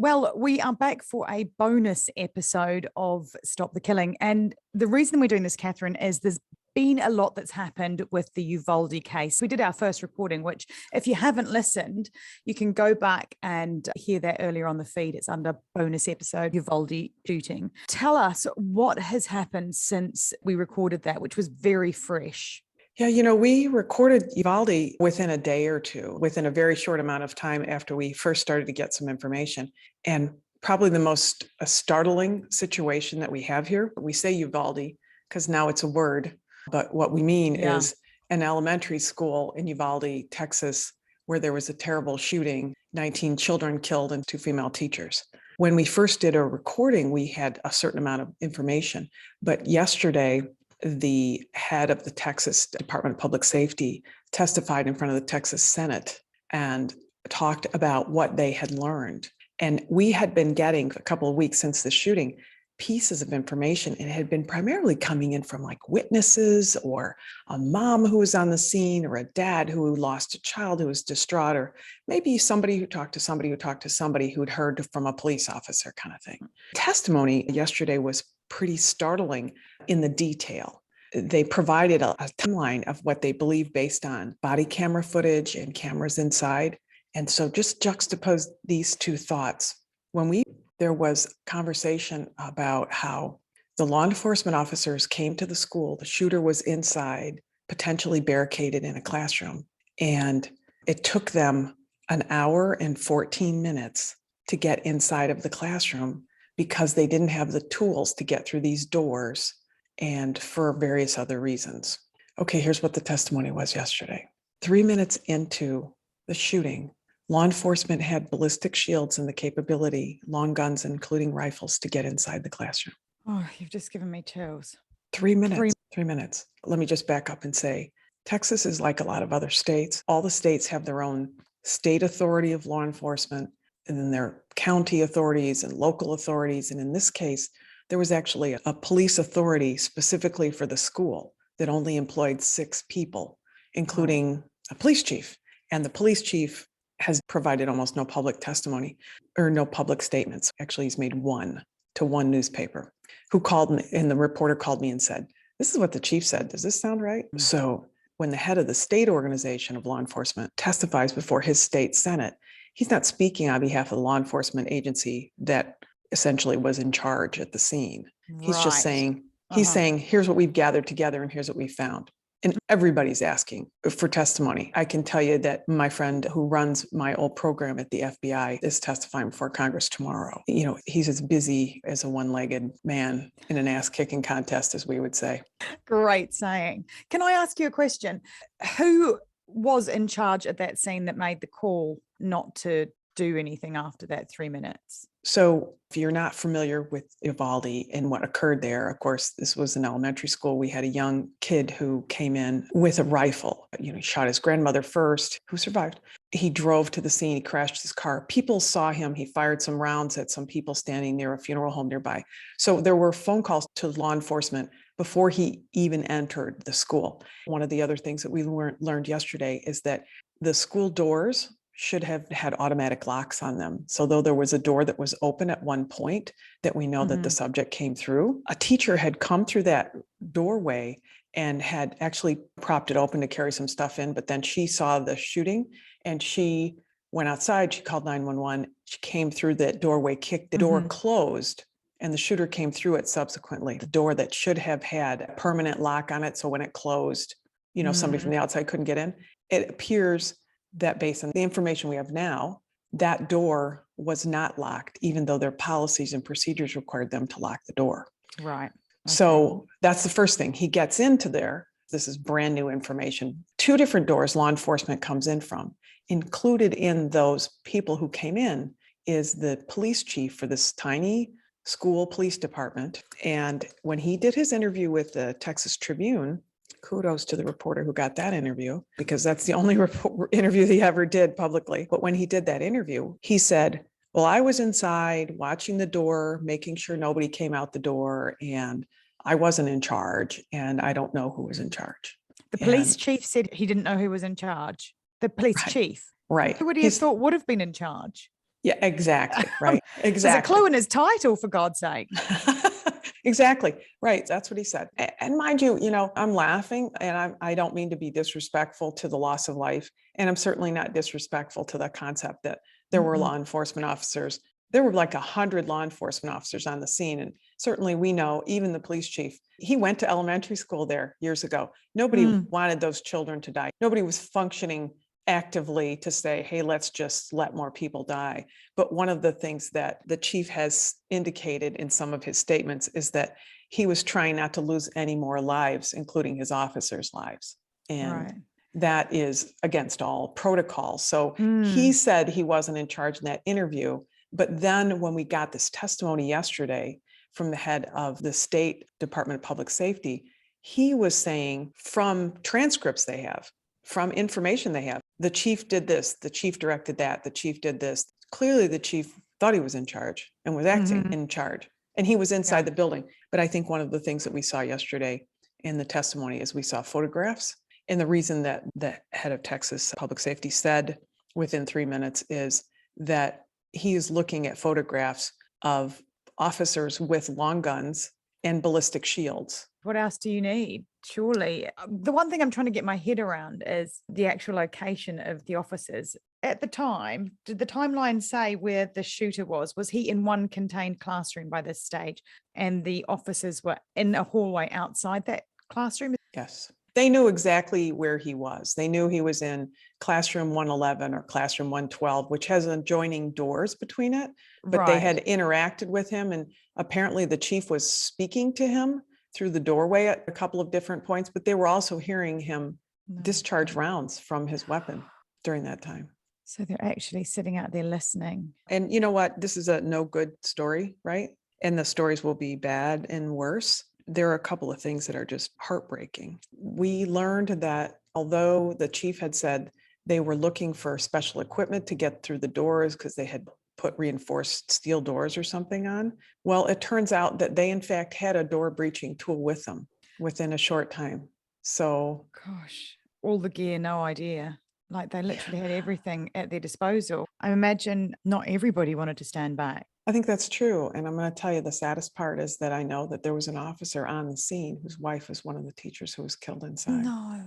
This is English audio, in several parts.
Well, we are back for a bonus episode of Stop the Killing. And the reason we're doing this, Katherine, is there's been a lot that's happened with the Uvalde case. We did our first reporting, which if you haven't listened, you can go back and hear that earlier on the feed. It's under bonus episode, Uvalde shooting. Tell us what has happened since we recorded that, which was very fresh. Yeah, we recorded Ivaldi within a day or two, within a very short amount of time after we first started to get some information. And probably the most startling situation that we have here, we say Uvalde because now it's a word, but what we mean is an elementary school in Uvalde, Texas, where there was a terrible shooting, 19 children killed and 2 female teachers. When we first did a recording, we had a certain amount of information, but yesterday, the head of the Texas Department of Public Safety testified in front of the Texas Senate and talked about what they had learned. And we had been getting a couple of weeks since the shooting pieces of information. It had been primarily coming in from like witnesses or a mom who was on the scene or a dad who lost a child who was distraught, or maybe somebody who talked to somebody who talked to somebody who'd heard from a police officer kind of thing. Testimony yesterday was pretty startling in the detail. They provided a timeline of what they believe based on body camera footage and cameras inside. And so just juxtapose these two thoughts. There was conversation about how the law enforcement officers came to the school, the shooter was inside, potentially barricaded in a classroom, and it took them an hour and 14 minutes to get inside of the classroom because they didn't have the tools to get through these doors and for various other reasons. Okay, here's what the testimony was yesterday. 3 minutes into the shooting, law enforcement had ballistic shields and the capability, long guns, including rifles, to get inside the classroom. Oh, you've just given me chills. 3 minutes. 3 minutes. Let me just back up and say, Texas is like a lot of other states. All the states have their own state authority of law enforcement, and then there are county authorities and local authorities. And in this case, there was actually a police authority specifically for the school that only employed 6 people, including a police chief. And the police chief has provided almost no public testimony or no public statements. Actually, he's made one to one newspaper who called me, and the reporter called me and said, "This is what the chief said. Does this sound right?" So when the head of the state organization of law enforcement testifies before his state senate, he's not speaking on behalf of the law enforcement agency that essentially was in charge at the scene. He's just saying, here's what we've gathered together and here's what we found. And everybody's asking for testimony. I can tell you that my friend who runs my old program at the FBI is testifying before Congress tomorrow. He's as busy as a one-legged man in an ass-kicking contest, as we would say. Great saying. Can I ask you a question? Who was in charge at that scene that made the call not to do anything after that 3 minutes? So if you're not familiar with Ivaldi and what occurred there, of course, this was an elementary school. We had a young kid who came in with a rifle. He shot his grandmother first, who survived. He drove to the scene. He crashed his car. People saw him. He fired some rounds at some people standing near a funeral home nearby. So there were phone calls to law enforcement before he even entered the school. One of the other things that we learned yesterday is that the school doors should have had automatic locks on them. So though there was a door that was open at one point that we know that the subject came through, a teacher had come through that doorway and had actually propped it open to carry some stuff in, but then she saw the shooting and she went outside, she called 911, she came through that doorway, kicked the door closed, and the shooter came through it subsequently. The door that should have had a permanent lock on it, so when it closed, somebody from the outside couldn't get in. It appears that based on the information we have now, that door was not locked, even though their policies and procedures required them to lock the door. Right. Okay. So that's the first thing. He gets into there. This is brand new information. 2 different doors law enforcement comes in from. Included in those people who came in is the police chief for this tiny school police department. And when he did his interview with the Texas Tribune, kudos to the reporter who got that interview, because that's the only interview he ever did publicly. But when he did that interview, he said, well, I was inside watching the door, making sure nobody came out the door, and I wasn't in charge, and I don't know who was in charge. The police chief said he didn't know who was in charge. The police chief. Right. Who would he have thought would have been in charge? Yeah, exactly. Right. There's a Exactly. clue in his title, for God's sake. Exactly. Right. That's what he said. And mind you, I'm laughing and I don't mean to be disrespectful to the loss of life. And I'm certainly not disrespectful to the concept that there were law enforcement officers. There were like 100 law enforcement officers on the scene. And certainly we know, even the police chief, he went to elementary school there years ago. Nobody wanted those children to die. Nobody was functioning actively to say, hey, let's just let more people die. But one of the things that the chief has indicated in some of his statements is that he was trying not to lose any more lives, including his officers' lives. And that is against all protocol. So he said he wasn't in charge in that interview. But then when we got this testimony yesterday from the head of the State Department of Public Safety, he was saying from transcripts they have, from information they have, the chief did this, the chief directed that, the chief did this. Clearly, the chief thought he was in charge and was acting in charge, and he was inside the building. But I think one of the things that we saw yesterday in the testimony is we saw photographs. And the reason that the head of Texas Public Safety said within 3 minutes is that he is looking at photographs of officers with long guns and ballistic shields. What else do you need? Surely. The one thing I'm trying to get my head around is the actual location of the officers. At the time, did the timeline say where the shooter was? Was he in one contained classroom by this stage and the officers were in a hallway outside that classroom? Yes. They knew exactly where he was. They knew he was in classroom 111 or classroom 112, which has adjoining doors between it, but they had interacted with him. And apparently the chief was speaking to him through the doorway at a couple of different points, but they were also hearing him discharge rounds from his weapon during that time. So they're actually sitting out there listening. And you know what? This is a no good story, right? And the stories will be bad and worse. There are a couple of things that are just heartbreaking. We learned that although the chief had said they were looking for special equipment to get through the doors because they had put reinforced steel doors or something on, well, it turns out that they in fact had a door breaching tool with them within a short time. So, gosh, all the gear, no idea. Like they literally had everything at their disposal. I imagine not everybody wanted to stand back. I think that's true. And I'm going to tell you the saddest part is that I know that there was an officer on the scene whose wife was one of the teachers who was killed inside. No.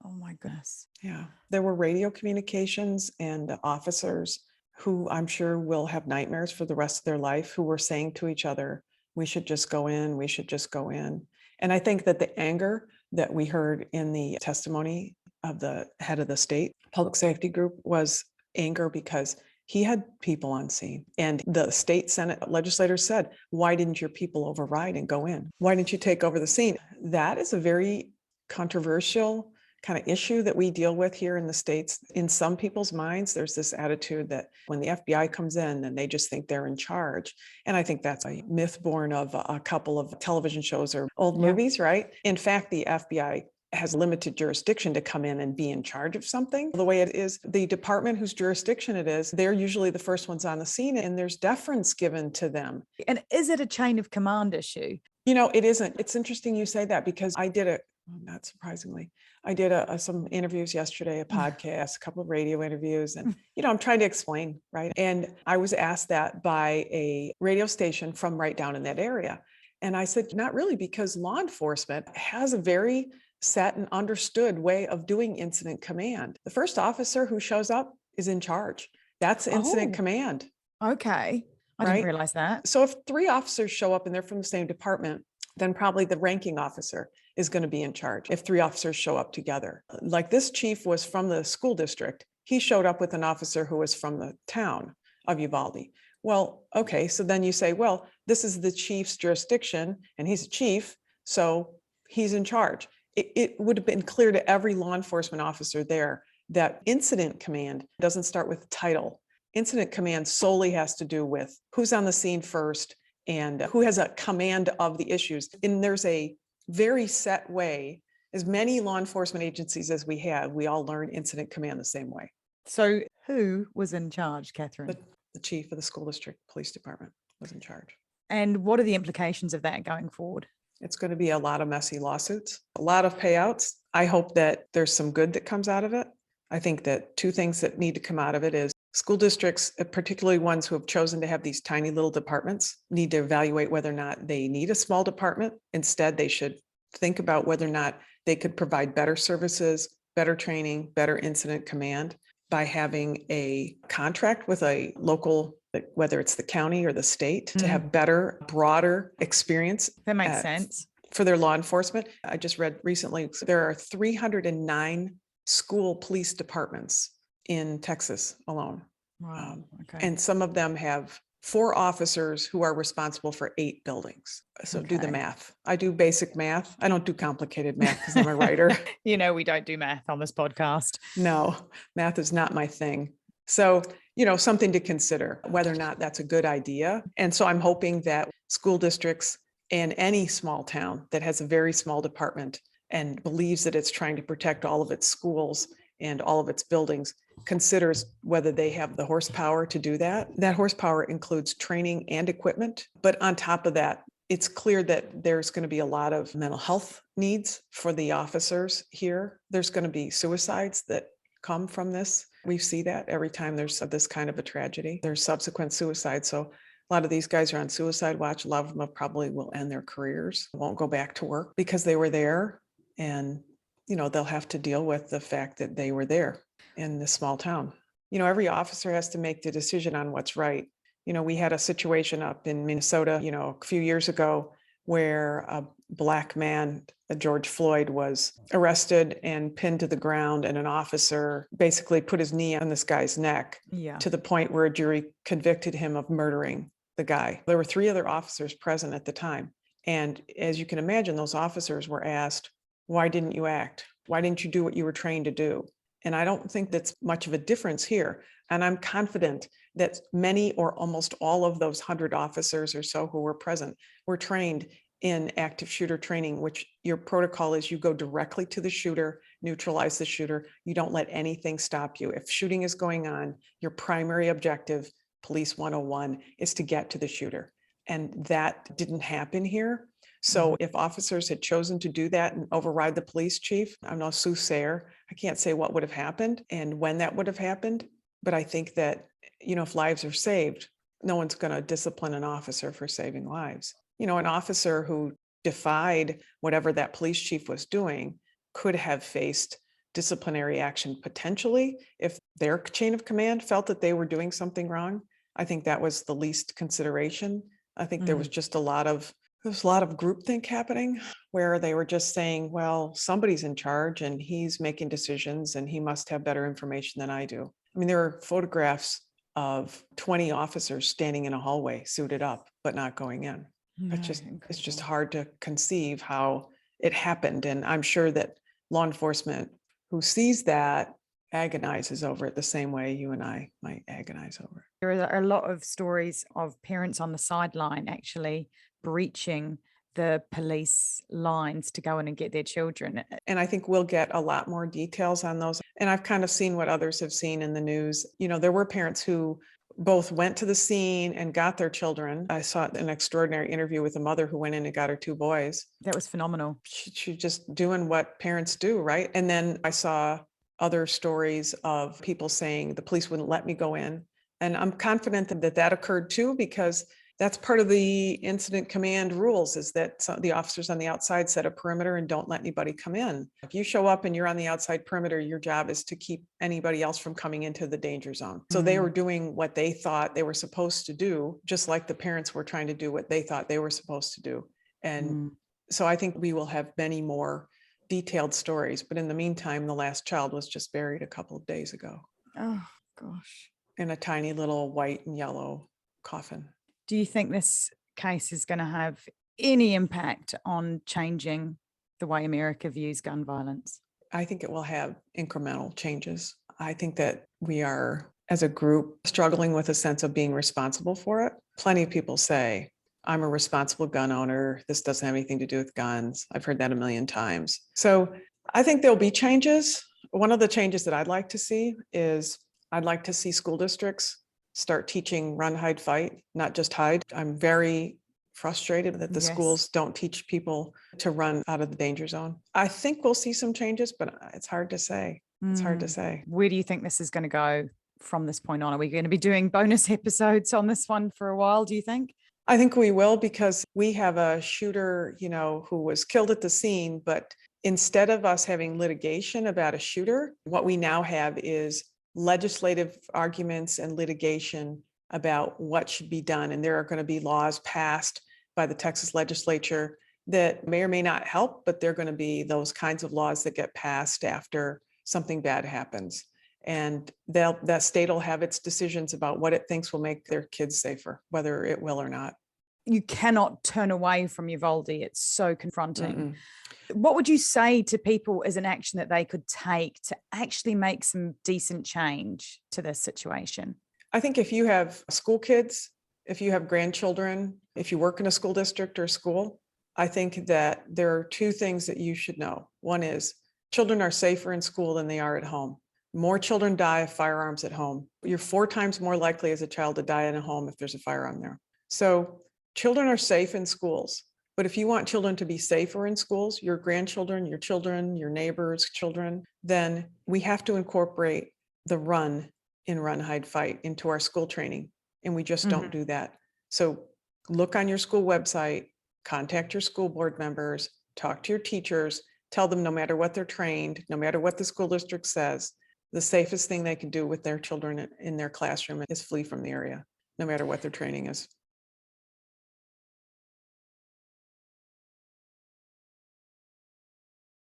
Oh my goodness. Yeah. There were radio communications and officers who I'm sure will have nightmares for the rest of their life who were saying to each other, we should just go in, we should just go in. And I think that the anger that we heard in the testimony of the head of the state public safety group was anger because he had people on scene. And the state Senate legislators said, why didn't your people override and go in? Why didn't you take over the scene? That is a very controversial kind of issue that we deal with here in the States. In some people's minds, there's this attitude that when the FBI comes in, then they just think they're in charge. And I think that's a myth born of a couple of television shows or old movies, right? In fact, the FBI has limited jurisdiction to come in and be in charge of something. The way it is, the department whose jurisdiction it is, they're usually the first ones on the scene and there's deference given to them. And is it a chain of command issue? It isn't. It's interesting you say that because I did it, not surprisingly, I did some interviews yesterday, a podcast, a couple of radio interviews, and, I'm trying to explain, right? And I was asked that by a radio station from right down in that area. And I said, not really, because law enforcement has a very set and understood way of doing incident command. The first officer who shows up is in charge. That's incident command. Okay. I didn't realize that. So if 3 officers show up and they're from the same department, then probably the ranking officer is going to be in charge if 3 officers show up together. Like this chief was from the school district. He showed up with an officer who was from the town of Uvalde. Well, okay, so then you say, well, this is the chief's jurisdiction and he's a chief, so he's in charge. It would have been clear to every law enforcement officer there that incident command doesn't start with title. Incident command solely has to do with who's on the scene first and who has a command of the issues. And there's a very set way. As many law enforcement agencies as we have, we all learn incident command the same way. So who was in charge, Katherine? The chief of the school district police department was in charge. And what are the implications of that going forward? It's going to be a lot of messy lawsuits, a lot of payouts. I hope that there's some good that comes out of it. I think that 2 things that need to come out of it is School districts, particularly ones who have chosen to have these tiny little departments, need to evaluate whether or not they need a small department. Instead, they should think about whether or not they could provide better services, better training, better incident command by having a contract with a local, whether it's the county or the state, to have better, broader experience. That makes sense. For their law enforcement. I just read recently, there are 309 school police departments in Texas alone. Wow. Okay. And some of them have 4 officers who are responsible for 8 buildings. So do the Okay. math. I do basic math. I don't do complicated math because I'm a writer. We don't do math on this podcast. No, math is not my thing. So, something to consider whether or not that's a good idea. And so I'm hoping that school districts and any small town that has a very small department and believes that it's trying to protect all of its schools and all of its buildings considers whether they have the horsepower to do that. That horsepower includes training and equipment. But on top of that, it's clear that there's going to be a lot of mental health needs for the officers here. There's going to be suicides that come from this. We see that every time there's this kind of a tragedy. There's subsequent suicide. So a lot of these guys are on suicide watch. A lot of them probably will end their careers, won't go back to work because they were there. And, they'll have to deal with the fact that they were there in this small town. Every officer has to make the decision on what's right. We had a situation up in Minnesota, a few years ago where a Black man, George Floyd, was arrested and pinned to the ground, and an officer basically put his knee on this guy's neck to the point where a jury convicted him of murdering the guy. There were 3 other officers present at the time. And as you can imagine, those officers were asked, why didn't you act? Why didn't you do what you were trained to do? And I don't think that's much of a difference here. And I'm confident that many or almost all of those 100 officers or so who were present were trained in active shooter training, which your protocol is you go directly to the shooter, neutralize the shooter. You don't let anything stop you. If shooting is going on, your primary objective, Police 101, is to get to the shooter. And that didn't happen here. So if officers had chosen to do that and override the police chief, I'm no soothsayer. I can't say what would have happened and when that would have happened. But I think that, if lives are saved, no one's going to discipline an officer for saving lives. An officer who defied whatever that police chief was doing could have faced disciplinary action potentially if their chain of command felt that they were doing something wrong. I think that was the least consideration. I think there was just a lot of groupthink happening where they were just saying, well, somebody's in charge and he's making decisions and he must have better information than I do. I mean, there are photographs of 20 officers standing in a hallway suited up, but not going in. It's just hard to conceive how it happened. And I'm sure that law enforcement who sees that agonizes over it the same way you and I might agonize over it. There are a lot of stories of parents on the sideline actually breaching the police lines to go in and get their children. And I think we'll get a lot more details on those. And I've kind of seen what others have seen in the news. There were parents who both went to the scene and got their children. I saw an extraordinary interview with a mother who went in and got her 2 boys. That was phenomenal. She's just doing what parents do, right? And then I saw other stories of people saying the police wouldn't let me go in. And I'm confident that occurred too, because that's part of the incident command rules, is that the officers on the outside set a perimeter and don't let anybody come in. If you show up and you're on the outside perimeter, your job is to keep anybody else from coming into the danger zone. So they were doing what they thought they were supposed to do, just like the parents were trying to do what they thought they were supposed to do. And so I think we will have many more detailed stories. But in the meantime, the last child was just buried a couple of days ago. Oh, gosh. In a tiny little white and yellow coffin. Do you think this case is going to have any impact on changing the way America views gun violence? I think it will have incremental changes. I think that we are, as a group, struggling with a sense of being responsible for it. Plenty of people say, I'm a responsible gun owner. This doesn't have anything to do with guns. I've heard that a million times. So I think there'll be changes. One of the changes that I'd like to see is I'd like to see school districts start teaching run, hide, fight, not just hide. I'm very frustrated that the schools don't teach people to run out of the danger zone. I think we'll see some changes, but it's hard to say. It's hard to say. Where do you think this is going to go from this point on? Are we going to be doing bonus episodes on this one for a while, do you think? I think we will, because we have a shooter, who was killed at the scene, but instead of us having litigation about a shooter, what we now have is legislative arguments and litigation about what should be done. And there are going to be laws passed by the Texas legislature that may or may not help, but they're going to be those kinds of laws that get passed after something bad happens. And that state will have its decisions about what it thinks will make their kids safer, whether it will or not. You cannot turn away from Uvalde. It's so confronting. Mm-mm. What would you say to people as an action that they could take to actually make some decent change to this situation? I think if you have school kids, if you have grandchildren, if you work in a school district or school, I think that there are two things that you should know. One is children are safer in school than they are at home. More children die of firearms at home. You're 4 times more likely as a child to die in a home if there's a firearm there. So children are safe in schools. But if you want children to be safer in schools, your grandchildren, your children, your neighbors' children, then we have to incorporate the run in Run, Hide, Fight into our school training. And we just don't do that. So look on your school website, contact your school board members, talk to your teachers, tell them no matter what they're trained, no matter what the school district says, the safest thing they can do with their children in their classroom is flee from the area, no matter what their training is.